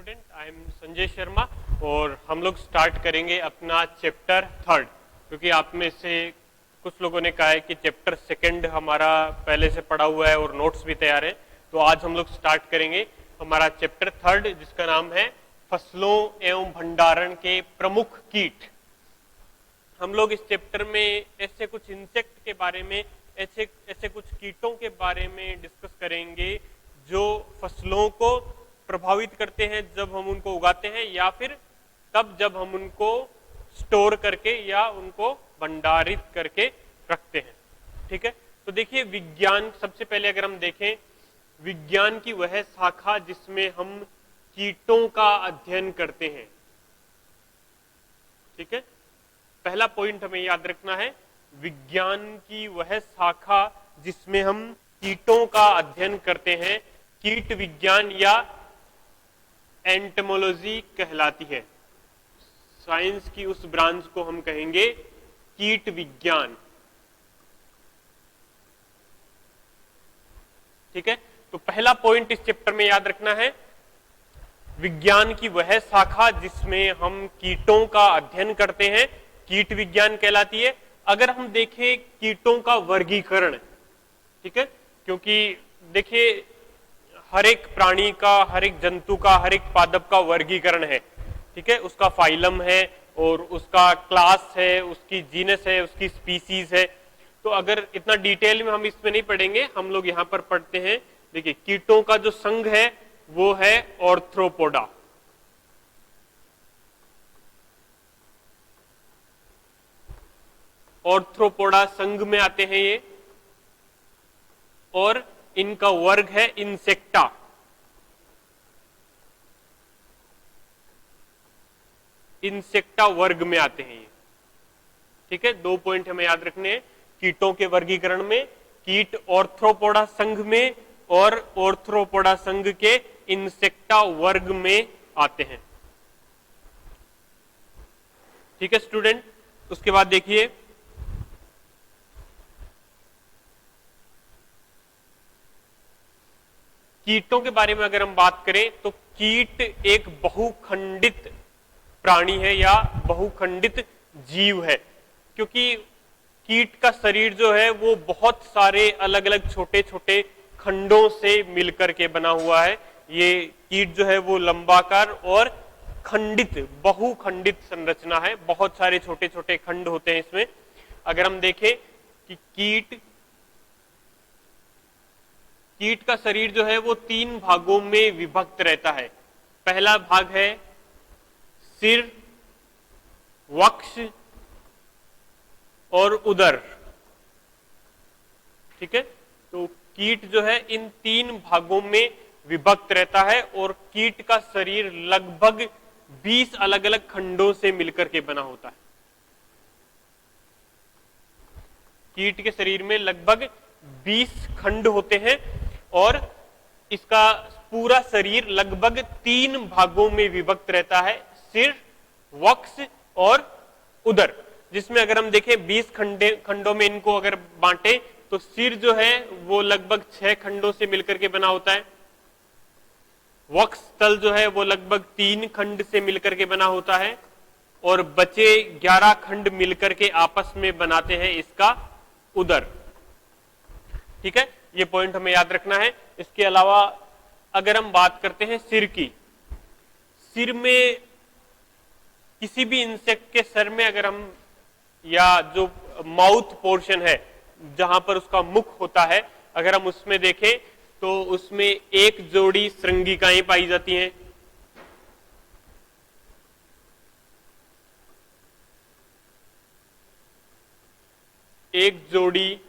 Student, I am Sanjay Sharma और हम लोग स्टार्ट करेंगे अपना चैप्टर 3, क्योंकि आप में से कुछ लोगों ने कहा है कि चैप्टर 2 हमारा पहले से पढ़ा हुआ है और नोट्स भी तैयार है। तो आज हम लोग स्टार्ट करेंगे हमारा चैप्टर 3 जिसका नाम है फसलों एवं भंडारण के प्रमुख कीट। हम लोग इस चैप्टर में ऐसे कुछ इंसेक्ट के बारे में, ऐसे कुछ कीटों के बारे में डिस्कस करेंगे जो फसलों को प्रभावित करते हैं जब हम उनको उगाते हैं, या फिर तब जब हम उनको स्टोर करके या उनको भंडारित करके रखते हैं। ठीक है, तो देखिए विज्ञान, सबसे पहले अगर हम देखें विज्ञान की वह शाखा जिसमें हम कीटों का अध्ययन करते हैं। ठीक है, पहला पॉइंट हमें याद रखना है, विज्ञान की वह शाखा जिसमें हम कीटों का अध्ययन करते हैं कीट विज्ञान या एंटोमोलॉजी कहलाती है। साइंस की उस ब्रांच को हम कहेंगे कीट विज्ञान। ठीक है, तो पहला पॉइंट इस चैप्टर में याद रखना है, विज्ञान की वह शाखा जिसमें हम कीटों का अध्ययन करते हैं कीट विज्ञान कहलाती है। अगर हम देखें कीटों का वर्गीकरण, ठीक है, क्योंकि देखिए हर एक प्राणी का, हर एक जंतु का, हर एक पादप का वर्गीकरण है। ठीक है, उसका फाइलम है और उसका क्लास है, उसकी जीनस है, उसकी स्पीसीज है। तो अगर इतना डिटेल में हम इसमें नहीं पढ़ेंगे, हम लोग यहां पर पढ़ते हैं। देखिए कीटों का जो संघ है वो है ऑर्थ्रोपोडा। ऑर्थ्रोपोडा संघ में आते हैं ये, और इनका वर्ग है इंसेक्टा। इंसेक्टा वर्ग में आते हैं ये। ठीक है, दो पॉइंट हमें याद रखने हैं कीटों के वर्गीकरण में, कीट ऑर्थ्रोपोडा संघ में और ऑर्थ्रोपोडा संघ के इंसेक्टा वर्ग में आते हैं। ठीक है स्टूडेंट, उसके बाद देखिए कीटों के बारे में अगर हम बात करें तो कीट एक बहुखंडित प्राणी है या बहुखंडित जीव है, क्योंकि कीट का शरीर जो है वो बहुत सारे अलग अलग छोटे छोटे खंडों से मिलकर के बना हुआ है। ये कीट जो है वो लंबाकार और खंडित, बहुखंडित संरचना है, बहुत सारे छोटे छोटे खंड होते हैं इसमें। अगर हम देखें कि कीट का शरीर जो है वो 3 भागों में विभक्त रहता है। पहला भाग है सिर, वक्ष और उदर। ठीक है, तो कीट जो है इन 3 भागों में विभक्त रहता है और कीट का शरीर लगभग 20 अलग अलग खंडों से मिलकर के बना होता है। कीट के शरीर में लगभग 20 खंड होते हैं और इसका पूरा शरीर लगभग 3 भागों में विभक्त रहता है, सिर, वक्ष और उदर। जिसमें अगर हम देखें 20 खंडों में इनको अगर बांटे तो सिर जो है वो लगभग 6 खंडों से मिलकर के बना होता है, वक्ष तल जो है वो लगभग 3 खंड से मिलकर के बना होता है, और बचे 11 खंड मिलकर के आपस में बनाते हैं इसका उदर। ठीक है, ये पॉइंट हमें याद रखना है। इसके अलावा अगर हम बात करते हैं सिर की, सिर में किसी भी इंसेक्ट के सर में अगर हम, या जो माउथ पोर्शन है जहां पर उसका मुख होता है, अगर हम उसमें देखें तो उसमें एक जोड़ी श्रृंगिकाएं पाई जाती हैं। एक जोड़ी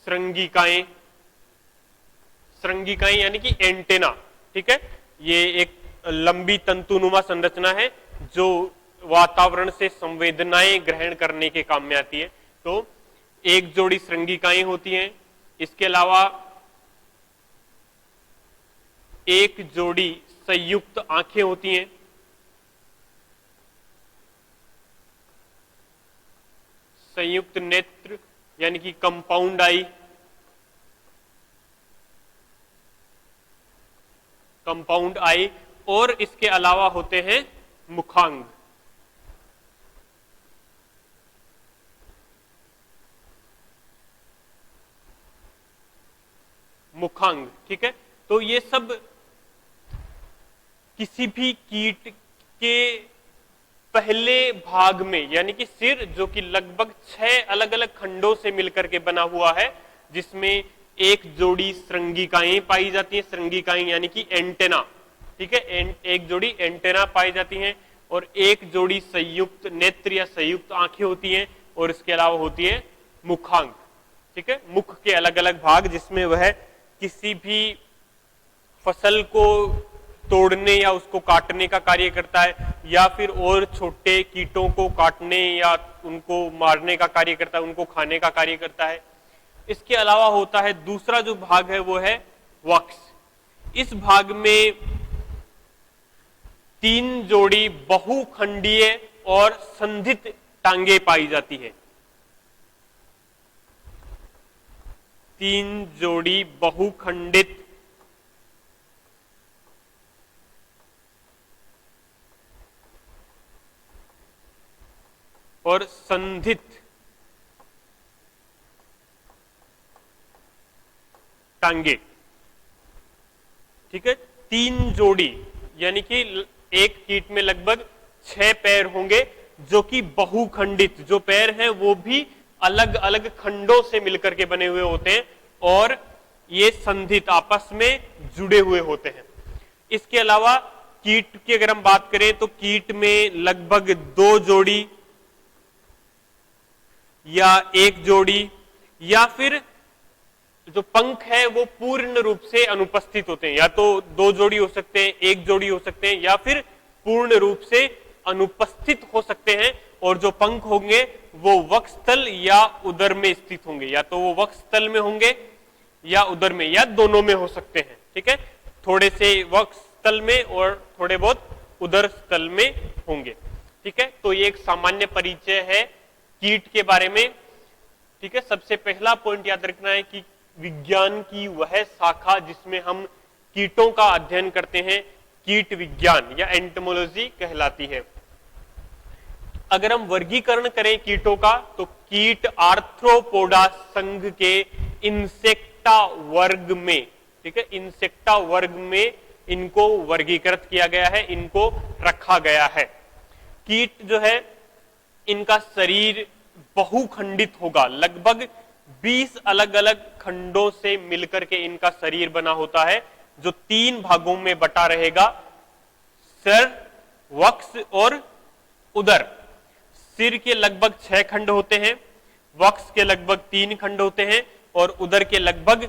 श्रृंगिकाएं, श्रृंगिकाएं यानी कि एंटेना। ठीक है, ये एक लंबी तंतुनुमा संरचना है जो वातावरण से संवेदनाएं ग्रहण करने के काम में आती है। तो एक जोड़ी श्रृंगिकाएं होती हैं। इसके अलावा एक जोड़ी संयुक्त आंखें होती हैं। संयुक्त नेत्र यानी कि कंपाउंड आई। कंपाउंड आई, और इसके अलावा होते हैं मुखांग। मुखांग, ठीक है। तो ये सब किसी भी कीट के पहले भाग में, यानी कि सिर, जो कि लगभग 6 अलग अलग खंडों से मिलकर के बना हुआ है, जिसमें एक जोड़ी श्रृंगिकाएं पाई जाती हैं, श्रृंगिकाएं यानी कि एंटेना, ठीक है, एक जोड़ी एंटेना पाई जाती हैं, और एक जोड़ी संयुक्त नेत्र या संयुक्त आंखें होती हैं, और इसके अलावा होती है मुखांग, ठीक है, मुख के अलग अलग भाग, जिसमें वह किसी भी फसल को तोड़ने या उसको काटने का कार्य करता है, या फिर और छोटे कीटों को काटने या उनको मारने का कार्य करता है, उनको खाने का कार्य करता है। इसके अलावा होता है दूसरा जो भाग है वो है वक्ष। इस भाग में 3 जोड़ी बहुखंडीय और संधित टांगे पाई जाती है। 3 जोड़ी बहुखंडित और संधित टांगे, ठीक है, 3 जोड़ी, यानी कि एक कीट में लगभग 6 पैर होंगे, जो कि बहुखंडित, जो पैर हैं वो भी अलग अलग खंडों से मिलकर के बने हुए होते हैं, और ये संधित, आपस में जुड़े हुए होते हैं। इसके अलावा कीट की अगर हम बात करें तो कीट में लगभग 2 जोड़ी या 1 जोड़ी, या फिर जो पंख है वो पूर्ण रूप से अनुपस्थित होते हैं, या तो 2 जोड़ी हो सकते हैं, 1 जोड़ी हो सकते हैं, या फिर पूर्ण रूप से अनुपस्थित हो सकते हैं। और जो पंख होंगे वो वक्षस्थल या उदर में स्थित होंगे, या तो वो वक्षस्थल में होंगे या उदर में, या दोनों में हो सकते हैं, ठीक है, थोड़े से वक्षस्थल में और थोड़े बहुत उदर स्थल में होंगे, ठीक है। तो ये एक सामान्य परिचय है कीट के बारे में, ठीक है। सबसे पहला पॉइंट याद रखना है कि विज्ञान की वह शाखा जिसमें हम कीटों का अध्ययन करते हैं, कीट विज्ञान या एंटोमोलॉजी कहलाती है। अगर हम वर्गीकरण करें कीटों का, तो कीट आर्थ्रोपोडा संघ के इंसेक्टा वर्ग में, ठीक है, इंसेक्टा वर्ग में इनको वर्गीकृत किया गया है, इनको रखा गया है। कीट जो है इनका शरीर बहुखंडित होगा, लगभग 20 अलग अलग खंडों से मिलकर के इनका शरीर बना होता है, जो 3 भागों में बटा रहेगा, सिर, वक्ष और उदर। सिर के लगभग 6 खंड होते हैं, वक्ष के लगभग 3 खंड होते हैं, और उदर के लगभग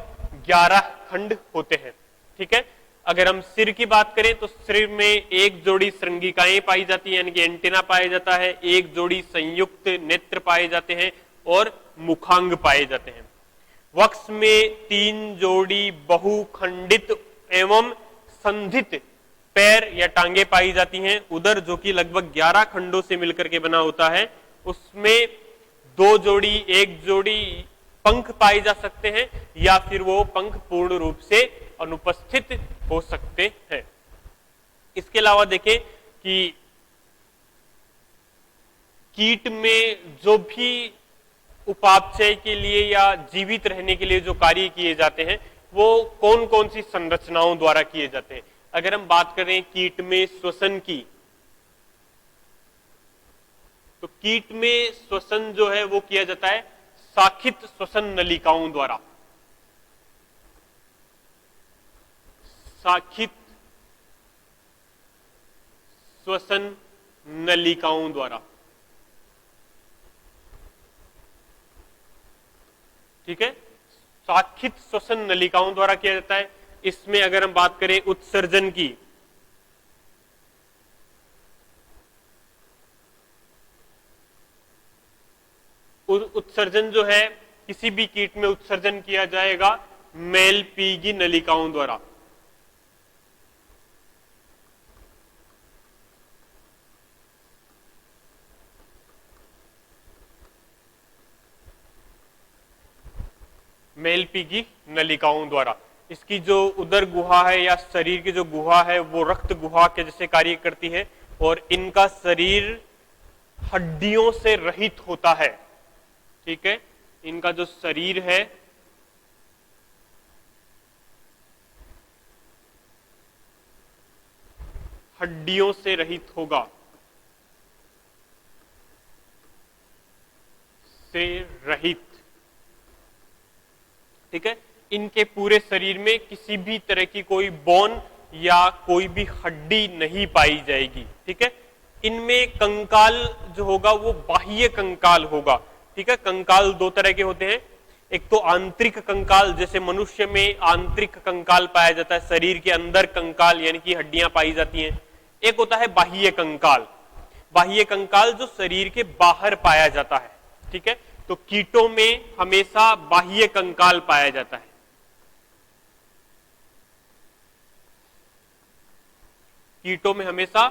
11 खंड होते हैं, ठीक है। अगर हम सिर की बात करें तो सिर में 1 जोड़ी श्रृंगिकाएं पाई जाती है, यानी कि एंटीना पाया जाता है, 1 जोड़ी संयुक्त नेत्र पाए जाते हैं, और मुखांग पाए जाते हैं। वक्ष में 3 जोड़ी बहुखंडित एवं संधित पैर या टांगे पाई जाती हैं। उदर, जो कि लगभग 11 खंडों से मिलकर के बना होता है, उसमें 2 जोड़ी 1 जोड़ी पंख पाए जा सकते हैं, या फिर वो पंख पूर्ण रूप से अनुपस्थित हो सकते हैं। इसके अलावा देखें कि कीट में जो भी उपापचय के लिए या जीवित रहने के लिए जो कार्य किए जाते हैं, वो कौन कौन सी संरचनाओं द्वारा किए जाते हैं। अगर हम बात करें कीट में श्वसन की, तो कीट में श्वसन जो है वो किया जाता है शाखित श्वसन नलिकाओं द्वारा, शाखित श्वसन नलिकाओं द्वारा, ठीक है, शाखित श्वसन नलिकाओं द्वारा किया जाता है। इसमें अगर हम बात करें उत्सर्जन की, उत्सर्जन जो है किसी भी कीट में उत्सर्जन किया जाएगा मेलपीगी नलिकाओं द्वारा, मेलपीगी नलिकाओं द्वारा। इसकी जो उदर गुहा है या शरीर की जो गुहा है वो रक्त गुहा के जैसे कार्य करती है, और इनका शरीर हड्डियों से रहित होता है। ठीक है, इनका जो शरीर है हड्डियों से रहित होगा, से रहित। ठीक है, इनके पूरे शरीर में किसी भी तरह की कोई बोन या कोई भी हड्डी नहीं पाई जाएगी। ठीक है, इनमें कंकाल जो होगा वो बाह्य कंकाल होगा। ठीक है, कंकाल दो तरह के होते हैं, एक तो आंतरिक कंकाल, जैसे मनुष्य में आंतरिक कंकाल पाया जाता है, शरीर के अंदर कंकाल यानी कि हड्डियां पाई जाती हैं। एक होता है बाह्य कंकाल, बाह्य कंकाल जो शरीर के बाहर पाया जाता है। ठीक है, तो कीटों में हमेशा बाह्य कंकाल पाया जाता है। कीटों में हमेशा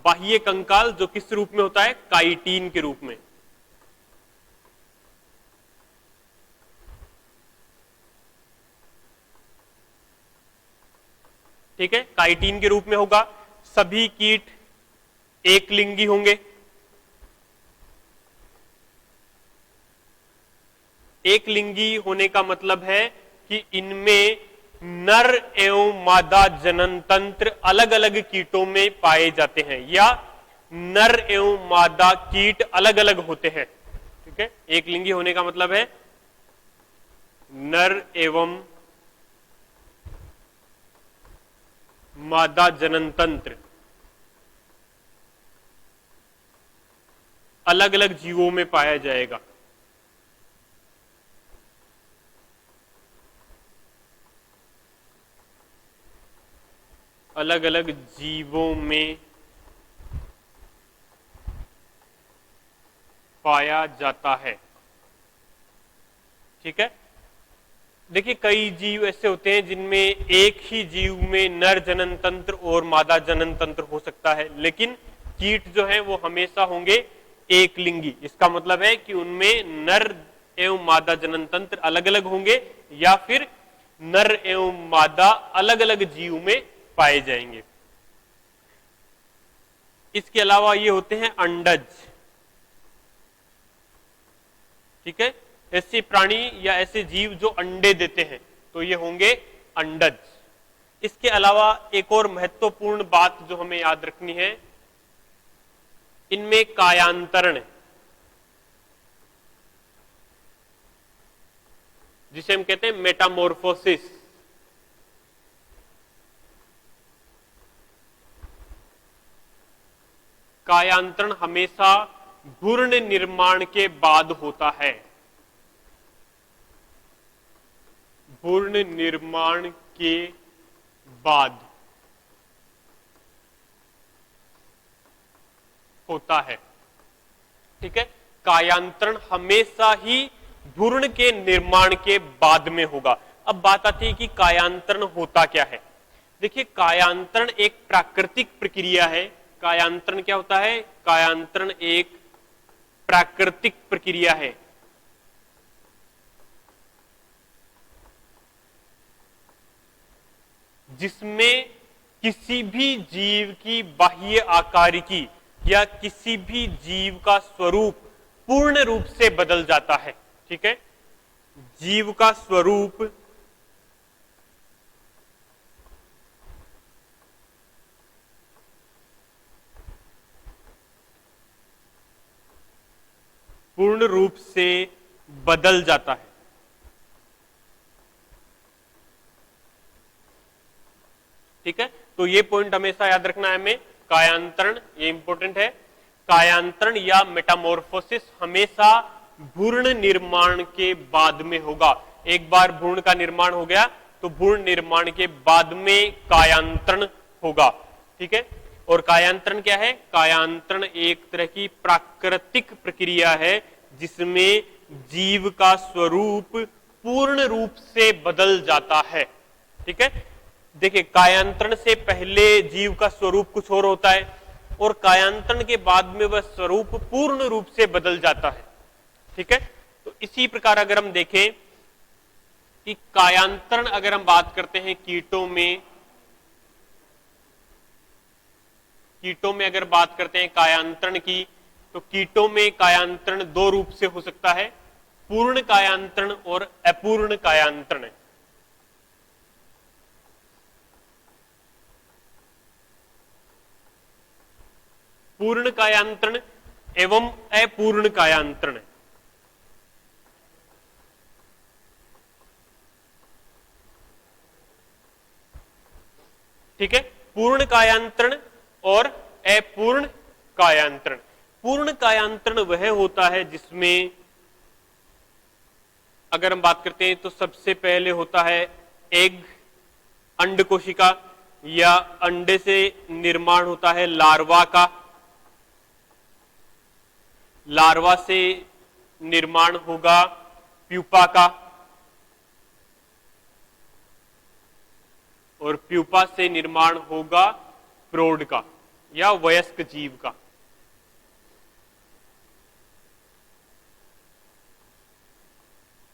बाह्य कंकाल जो किस रूप में होता है, काइटिन के रूप में। ठीक है, काइटिन के रूप में होगा। सभी कीट एक लिंगी होंगे। एक लिंगी होने का मतलब है कि इनमें नर एवं मादा जनन तंत्र अलग अलग कीटों में पाए जाते हैं, या नर एवं मादा कीट अलग अलग होते हैं। ठीक है, एक लिंगी होने का मतलब है नर एवं मादा जनन तंत्र अलग अलग जीवों में पाया जाएगा। अलग अलग जीवों में पाया जाता है। ठीक है, देखिए कई जीव ऐसे होते हैं जिनमें एक ही जीव में नर जनन तंत्र और मादा जनन तंत्र हो सकता है, लेकिन कीट जो है वो हमेशा होंगे एक लिंगी। इसका मतलब है कि उनमें नर एवं मादा जनन तंत्र अलग अलग होंगे, या फिर नर एवं मादा अलग अलग जीव में पाए जाएंगे। इसके अलावा ये होते हैं अंडज। ठीक है, ऐसे प्राणी या ऐसे जीव जो अंडे देते हैं, तो ये होंगे अंडज। इसके अलावा एक और महत्वपूर्ण बात जो हमें याद रखनी है, इनमें कायांतरण, जिसे हम कहते हैं मेटामॉर्फोसिस, कायांतरण हमेशा भ्रूण निर्माण के बाद होता है। भ्रूण निर्माण के बाद होता है। ठीक है, कायांतरण हमेशा ही भ्रूण के निर्माण के बाद में होगा। अब बात आती है कि कायांतरण होता क्या है। देखिए, कायांतरण एक प्राकृतिक प्रक्रिया है। कायांतरण क्या होता है? कायांतरण एक प्राकृतिक प्रक्रिया है। जिसमें किसी भी जीव की बाह्य आकारिकी या किसी भी जीव का स्वरूप पूर्ण रूप से बदल जाता है। ठीक है, जीव का स्वरूप पूर्ण रूप से बदल जाता है। ठीक है, तो ये पॉइंट हमेशा याद रखना है हमें। कायांतरण ये इंपॉर्टेंट है। कायांतरण या मेटामॉर्फोसिस हमेशा भ्रूण निर्माण के बाद में होगा। एक बार भ्रूण का निर्माण हो गया तो भ्रूण निर्माण के बाद में कायांतरण होगा। ठीक है, और कायांतरण क्या है? कायांतरण एक तरह की प्राकृतिक प्रक्रिया है जिसमें जीव का स्वरूप पूर्ण रूप से बदल जाता है। ठीक है, देखिए कायांतरण से पहले जीव का स्वरूप कुछ और होता है और कायांतरण के बाद में वह स्वरूप पूर्ण रूप से बदल जाता है। ठीक है, तो इसी प्रकार अगर हम देखें कि कायांतरण अगर हम बात करते हैं कीटों में अगर बात करते हैं कायांतरण की, तो कीटों में कायांतरण दो रूप से हो सकता है, पूर्ण कायांतरण और अपूर्ण कायांतरण। पूर्ण कायांतरण एवं अपूर्ण कायांतरण। ठीक है, पूर्ण कायांतरण और अपूर्ण कायांतरण। पूर्ण कायांतरण वह होता है जिसमें अगर हम बात करते हैं तो सबसे पहले होता है एग, अंड कोशिका, या अंडे से निर्माण होता है लार्वा का, लार्वा से निर्माण होगा प्यूपा का, और प्यूपा से निर्माण होगा प्रौढ़ का या वयस्क जीव का।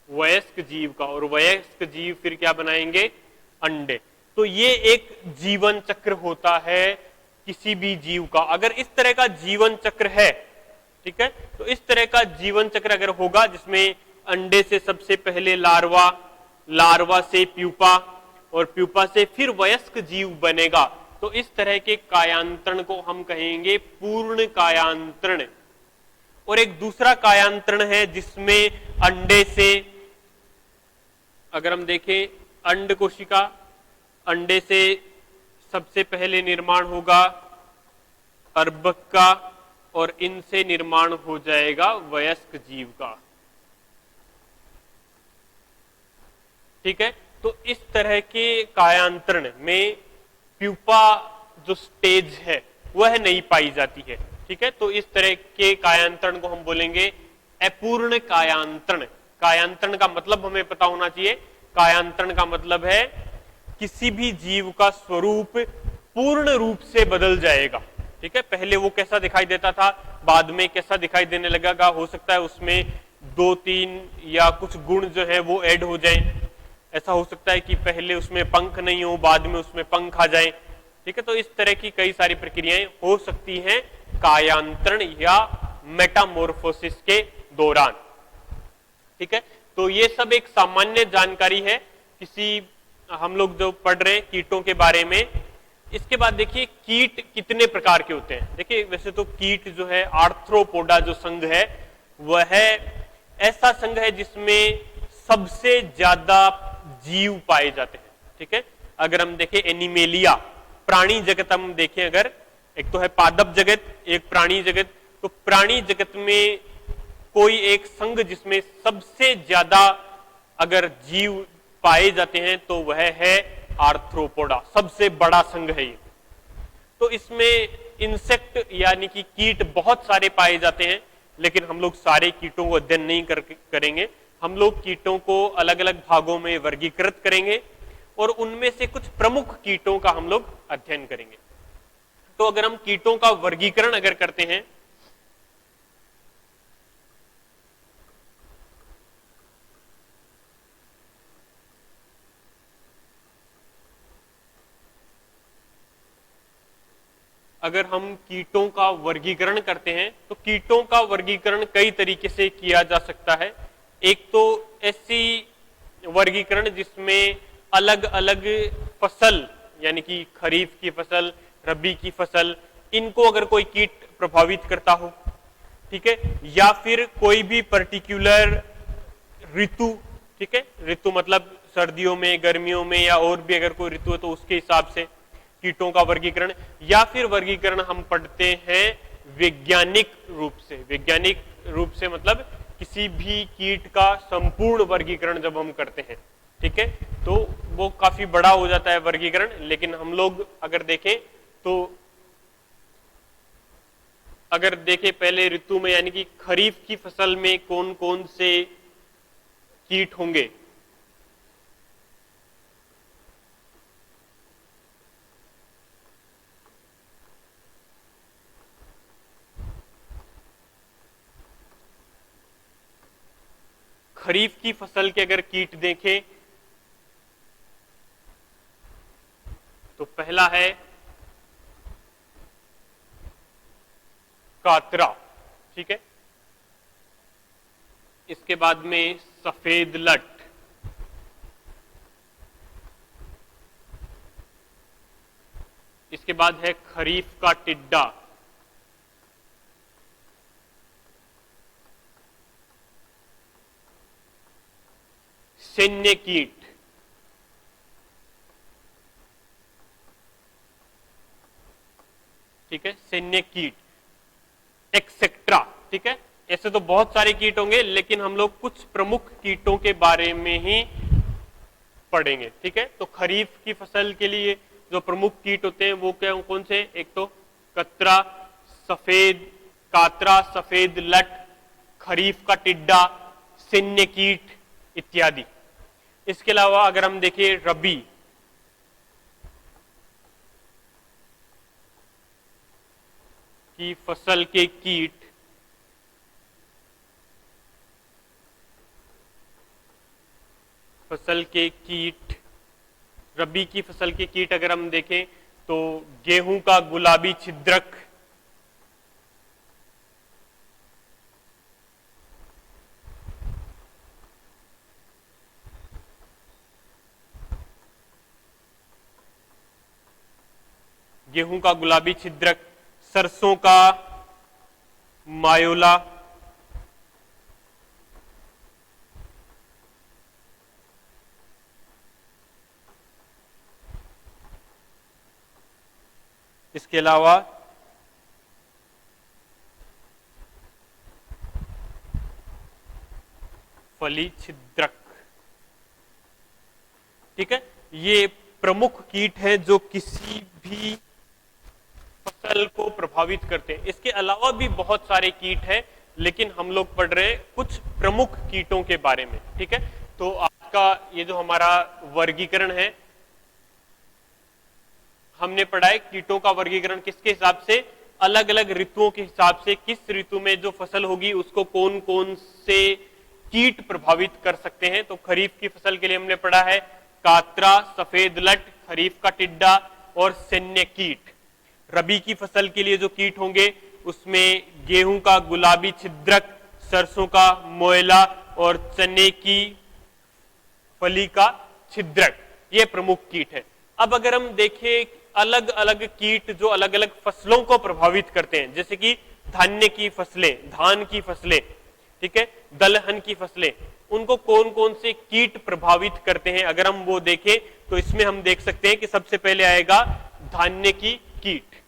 वयस्क जीव का, और वयस्क जीव फिर क्या बनाएंगे, अंडे। तो ये एक जीवन चक्र होता है किसी भी जीव का। अगर इस तरह का जीवन चक्र है, ठीक है, तो इस तरह का जीवन चक्र अगर होगा जिसमें अंडे से सबसे पहले लार्वा, लार्वा से प्यूपा, और प्यूपा से फिर वयस्क जीव बनेगा, तो इस तरह के कायांतरण को हम कहेंगे पूर्ण कायांतरण। और एक दूसरा कायांतरण है जिसमें अंडे से, अगर हम देखें अंड कोशिका, अंडे से सबसे पहले निर्माण होगा अर्भक का, और इनसे निर्माण हो जाएगा वयस्क जीव का। ठीक है, तो इस तरह के कायांतरण में प्यूपा जो स्टेज है वह नहीं पाई जाती है। ठीक है, तो इस तरह के कायांतरण को हम बोलेंगे अपूर्ण कायांतरण। कायांतरण का मतलब हमें पता होना चाहिए, कायांतरण का मतलब है किसी भी जीव का स्वरूप पूर्ण रूप से बदल जाएगा। ठीक है, पहले वो कैसा दिखाई देता था, बाद में कैसा दिखाई देने लगेगा, हो सकता है उसमें दो तीन या कुछ गुण जो है वो ऐड हो जाएं। ऐसा हो सकता है कि पहले उसमें पंख नहीं हो, बाद में उसमें पंख आ जाए। ठीक है, तो इस तरह की कई सारी प्रक्रियाएं हो सकती हैं कायांतरण या मेटामॉर्फोसिस के दौरान। ठीक है, तो ये सब एक सामान्य जानकारी है किसी, हम लोग जो पढ़ रहे हैं कीटों के बारे में। इसके बाद देखिए कीट कितने प्रकार के होते हैं। देखिए वैसे तो कीट जो है, आर्थ्रोपोडा जो संघ है वह ऐसा संघ है जिसमें सबसे ज्यादा जीव पाए जाते हैं। ठीक है, अगर हम देखें एनिमेलिया, प्राणी जगत हम देखें, अगर एक तो है पादप जगत, एक प्राणी जगत, तो प्राणी जगत में कोई एक संघ जिसमें सबसे ज्यादा अगर जीव पाए जाते हैं तो वह है आर्थ्रोपोडा, सबसे बड़ा संघ है ये। तो इसमें इंसेक्ट यानी कि कीट बहुत सारे पाए जाते हैं, लेकिन हम लोग सारे कीटों को अध्ययन नहीं करेंगे। हम लोग कीटों को अलग अलग भागों में वर्गीकृत करेंगे और उनमें से कुछ प्रमुख कीटों का हम लोग अध्ययन करेंगे। तो अगर हम कीटों का वर्गीकरण अगर करते हैं, अगर हम कीटों का वर्गीकरण करते हैं तो कीटों का वर्गीकरण कई तरीके से किया जा सकता है। एक तो ऐसी वर्गीकरण जिसमें अलग अलग फसल यानी कि खरीफ की फसल, रबी की फसल, इनको अगर कोई कीट प्रभावित करता हो, ठीक है, या फिर कोई भी पर्टिकुलर ऋतु, ठीक है, ऋतु मतलब सर्दियों में, गर्मियों में, या और भी अगर कोई ऋतु है तो उसके हिसाब से कीटों का वर्गीकरण, या फिर वर्गीकरण हम पढ़ते हैं वैज्ञानिक रूप से। वैज्ञानिक रूप से मतलब किसी भी कीट का संपूर्ण वर्गीकरण जब हम करते हैं, ठीक है, तो वो काफी बड़ा हो जाता है वर्गीकरण। लेकिन हम लोग अगर देखें तो अगर देखें पहले ऋतु में यानी कि खरीफ की फसल में कौन कौन से कीट होंगे, खरीफ की फसल के अगर कीट देखें तो पहला है कातरा, ठीक है। इसके बाद में सफेद लट, इसके बाद है खरीफ का टिड्डा, सैन्य कीट, ठीक है, सैन्य कीट, एक्सेट्रा, ठीक है। ऐसे तो बहुत सारे कीट होंगे, लेकिन हम लोग कुछ प्रमुख कीटों के बारे में ही पढ़ेंगे, ठीक है। तो खरीफ की फसल के लिए जो प्रमुख कीट होते हैं वो क्या, कौन से? एक तो कातरा, सफेद लट, खरीफ का टिड्डा, सैन्य कीट इत्यादि। इसके अलावा अगर हम देखें रबी की फसल के कीट, रबी की फसल के कीट अगर हम देखें तो गेहूं का गुलाबी छिद्रक, सरसों का मायोला, इसके अलावा फली छिद्रक, ठीक है। ये प्रमुख कीट हैं जो किसी भी फसल को प्रभावित करते हैं। इसके अलावा भी बहुत सारे कीट हैं, लेकिन हम लोग पढ़ रहे हैं कुछ प्रमुख कीटों के बारे में, ठीक है। तो आज का ये जो हमारा वर्गीकरण है, हमने पढ़ा है कीटों का वर्गीकरण किसके हिसाब से, अलग अलग ऋतुओं के हिसाब से, किस ऋतु में जो फसल होगी उसको कौन कौन से कीट प्रभावित कर सकते हैं। तो खरीफ की फसल के लिए हमने पढ़ा है कातरा, सफेद लट, खरीफ का टिड्डा और सैन्य कीट। रबी की फसल के लिए जो कीट होंगे उसमें गेहूं का गुलाबी छिद्रक, सरसों का मोयला और चने की फली का छिद्रक, ये प्रमुख कीट है। अब अगर हम देखें अलग अलग कीट जो अलग अलग फसलों को प्रभावित करते हैं, जैसे कि धान की फसलें, ठीक है, दलहन की फसलें, उनको कौन कौन से कीट प्रभावित करते हैं, अगर हम वो देखें तो इसमें हम देख सकते हैं कि सबसे पहले आएगा धान्य की कीट,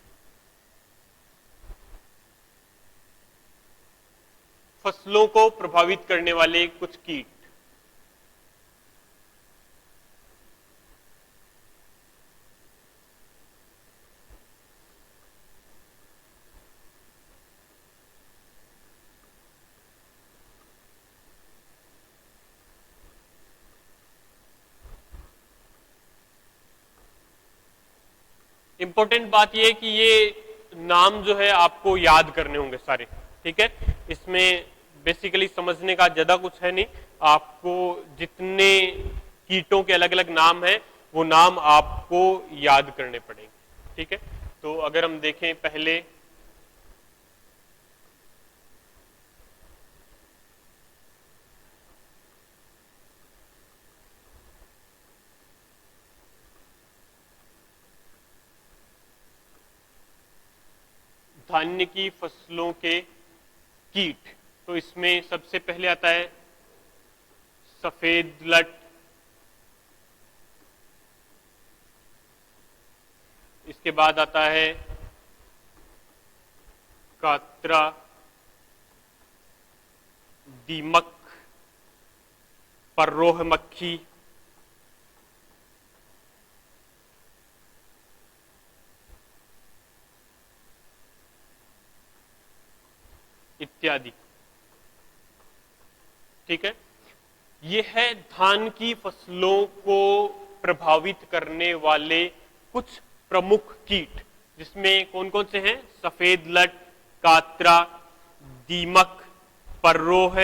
फसलों को प्रभावित करने वाले कुछ कीट। इंपॉर्टेंट बात यह है कि ये नाम जो है आपको याद करने होंगे सारे, ठीक है। इसमें बेसिकली समझने का ज्यादा कुछ है नहीं, आपको जितने कीटों के अलग अलग नाम हैं वो नाम आपको याद करने पड़ेंगे, ठीक है। तो अगर हम देखें पहले धान्य की फसलों के कीट, तो इसमें सबसे पहले आता है सफेद लट, इसके बाद आता है कातरा, दीमक, पररोह मक्खी, इत्यादि, ठीक है। यह है धान की फसलों को प्रभावित करने वाले कुछ प्रमुख कीट, जिसमें कौन कौन से हैं, सफेद लट, कातरा, दीमक, पररोह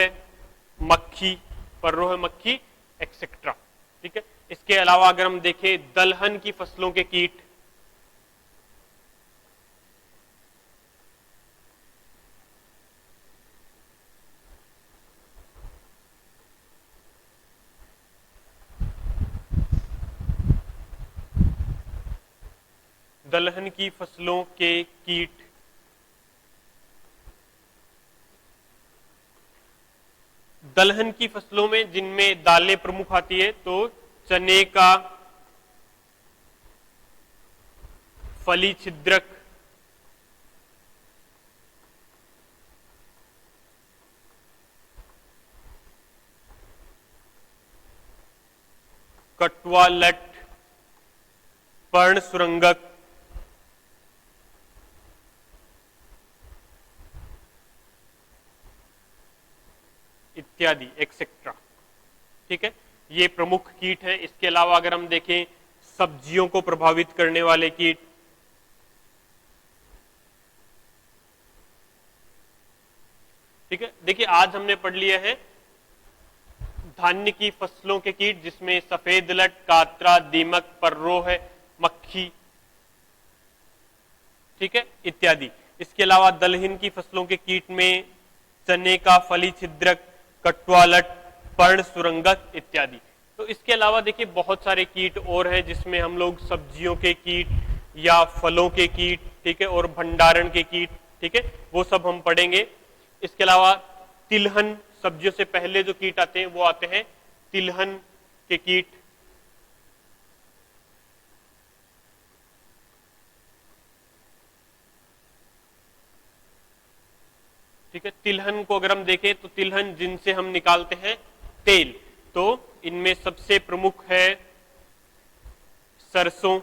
मक्खी एक्सेट्रा, ठीक है। इसके अलावा अगर हम देखें दलहन की फसलों के कीट, दलहन की फसलों के कीट दलहन की फसलों में जिनमें दालें प्रमुख आती है तो चने का फली छिद्रक, कटुआ लट, पर्ण सुरंगक, इत्यादि एक्सेट्रा। ठीक है, ये प्रमुख कीट हैं। इसके अलावा अगर हम देखें सब्जियों को प्रभावित करने वाले कीट, ठीक है, देखिए आज हमने पढ़ लिया है धान्य की फसलों के कीट, जिसमें सफेद लट, कातरा, दीमक, पररोह, मक्खी, ठीक है, इत्यादि। इसके अलावा दलहन की फसलों के कीट में चने का फली छिद्रक, कटुआ लट, पर्ण सुरंगक इत्यादि। तो इसके अलावा देखिए बहुत सारे कीट और हैं जिसमें हम लोग सब्जियों के कीट या फलों के कीट, ठीक है, और भंडारण के कीट, ठीक है, वो सब हम पढ़ेंगे। इसके अलावा तिलहन, सब्जियों से पहले जो कीट आते हैं वो आते हैं तिलहन के कीट। ठीक है, तिलहन को अगर हम देखें तो तिलहन जिनसे हम निकालते हैं तेल, तो इनमें सबसे प्रमुख है सरसों,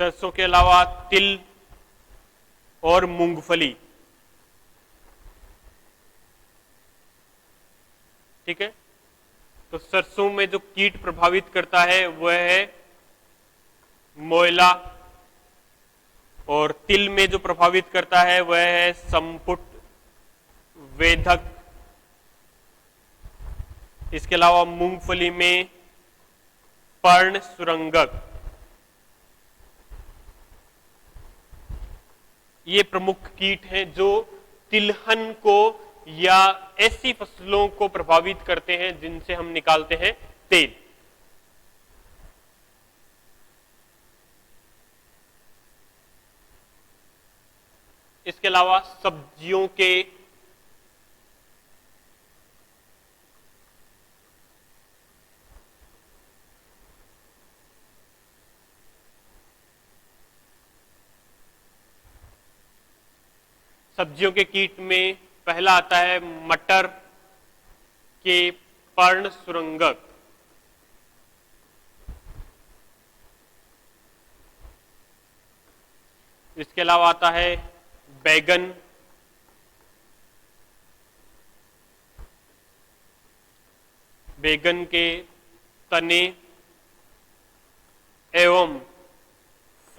सरसों के अलावा तिल और मूंगफली। ठीक है, तो सरसों में जो कीट प्रभावित करता है वह है मोयला, और तिल में जो प्रभावित करता है वह है संपुट वेधक। इसके अलावा मूंगफली में पर्ण सुरंगक। ये प्रमुख कीट हैं जो तिलहन को या ऐसी फसलों को प्रभावित करते हैं जिनसे हम निकालते हैं तेल। इसके अलावा सब्जियों के कीट में पहला आता है मटर के पर्ण सुरंगक। इसके अलावा आता है बैगन, बैगन के तने एवं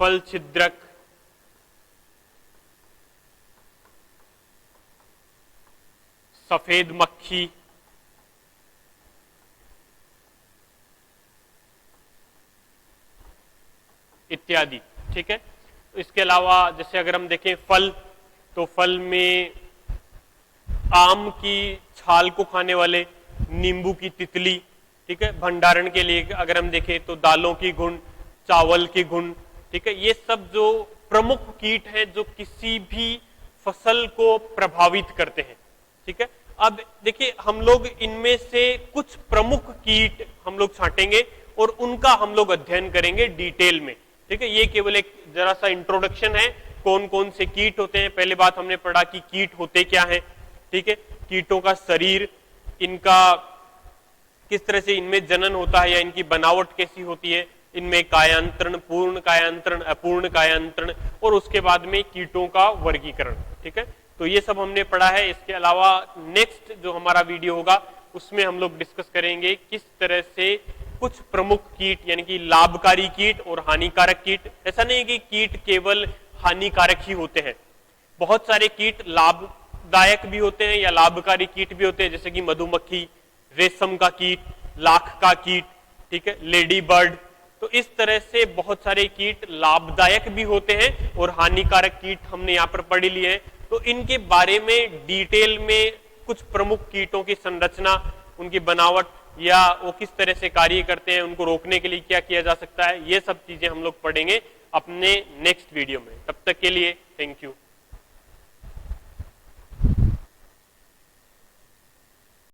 फल छिद्रक, सफेद मक्खी, इत्यादि। ठीक है, इसके अलावा जैसे अगर हम देखें फल, तो फल में आम की छाल को खाने वाले, नींबू की तितली, ठीक है, भंडारण के लिए अगर हम देखें तो दालों की घुन, चावल की घुन, ठीक है, ये सब जो प्रमुख कीट हैं जो किसी भी फसल को प्रभावित करते हैं। ठीक है, अब देखिए हम लोग इनमें से कुछ प्रमुख कीट हम लोग छांटेंगे और उनका हम लोग अध्ययन करेंगे डिटेल में। ठीक है, ये केवल एक जरा सा इंट्रोडक्शन है, कौन कौन से कीट होते हैं। पहले बात हमने पढ़ा कि कीट होते क्या हैं। ठीक है, कीटों का शरीर, इनका किस तरह से इनमें जनन होता है या इनकी बनावट कैसी होती है, इनमें कायांतरण, पूर्ण कायांतरण, अपूर्ण कायांतरण, और उसके बाद में कीटों का वर्गीकरण। ठीक है, तो ये सब हमने पढ़ा है। इसके अलावा नेक्स्ट जो हमारा वीडियो होगा उसमें हम लोग डिस्कस करेंगे किस तरह से कुछ प्रमुख कीट यानी कि लाभकारी कीट और हानिकारक कीट। ऐसा नहीं है कि कीट केवल हानिकारक ही होते हैं, बहुत सारे कीट लाभदायक भी होते हैं या लाभकारी कीट भी होते हैं, जैसे कि मधुमक्खी, रेशम का कीट, लाख का कीट, ठीक है, लेडी बर्ड। तो इस तरह से बहुत सारे कीट लाभदायक भी होते हैं और हानिकारक कीट हमने यहाँ पर पढ़ लिए हैं। तो इनके बारे में डिटेल में कुछ प्रमुख कीटों की संरचना, उनकी बनावट, या वो किस तरह से कार्य करते हैं, उनको रोकने के लिए क्या किया जा सकता है, ये सब चीजें हम लोग पढ़ेंगे अपने नेक्स्ट वीडियो में। तब तक के लिए थैंक यू।